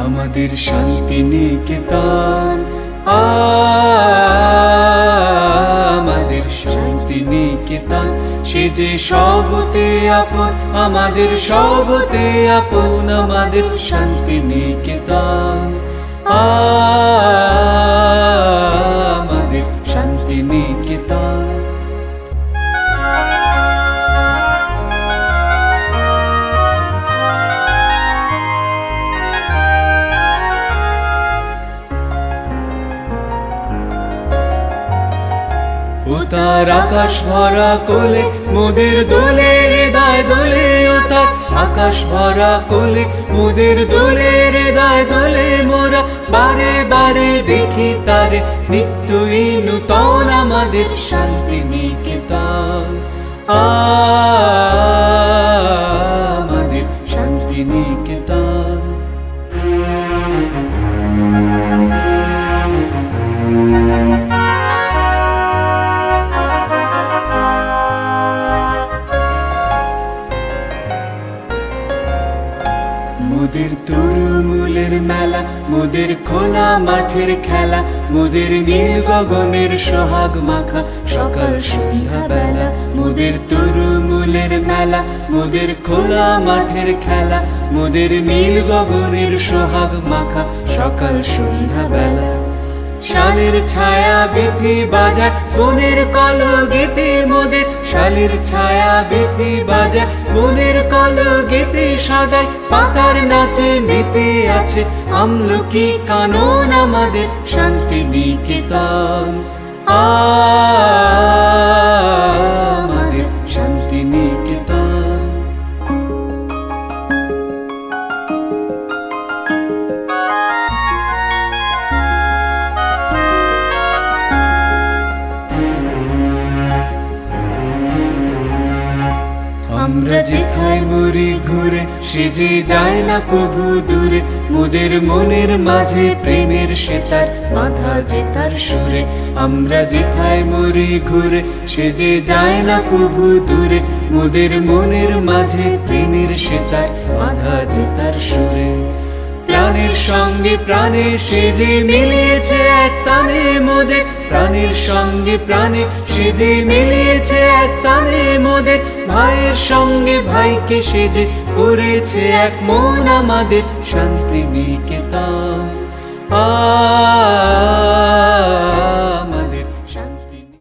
আমাদের শান্তি নিকেতন, আমাদের শান্তি নিকেতন, সে যে সবতে আপন, আমাদের সবতে আপন, আমাদের শান্তি নিকেতন, আমাদের শান্তি নিকেতন। ও তার আকাশ ভরা কোলে মোদের দোলে, হৃদয় দোলে, ও তার আকাশ ভরা কোলে মোদের দোলে, হৃদয় দোলে, মোরা বারে বারে দেখি তারে, নিত্যই নূতন আমাদের শান্তি নিকেতন, আমাদের শান্তি নিকেতন। মোদের তরুমূলের মেলা, মোদের খোলা মাঠের খেলা, মোদের নীল গগনের সোহাগ মাখা সকাল সন্ধ্যা বেলা, মোদের তরুমূলের মেলা, মোদের খোলা মাঠের খেলা, মোদের নীল গগনের সোহাগ মাখা সকাল সন্ধ্যা বেলা। শালের ছায়া বেথি বাজায় বনের কলগীতি মোদের, শালের ছায়া বেথি বাজায় বনের কলগীতি, সদাই পাতার নাচে মেতে আছে আমলকি কানন, আমাদের শান্তি নিকেতন, আমাদের শান্তি নিকেতন। আমরা যেথায় মরি ঘুরে, সে যে যায় না কভু দূরে, মোদের মনের মাঝে প্রেমের সেতার বাঁধা যেতার সুরে। আমরা যেথায় মরি ঘুরে, সে যে যায় না কভু দূরে, মোদের মনের মাঝে প্রেমের সেতার বাঁধা যেতার সুরে। প্রাণের সঙ্গে প্রাণে সে যে মিলিয়েছে এক তানে মোদের, প্রাণের সঙ্গে প্রাণে সে যে মিলিয়েছে এক তানে মোদের, ভাইয়ের সঙ্গে ভাইকে সে যে করেছে এক মন, আমাদের শান্তি নিকেতন।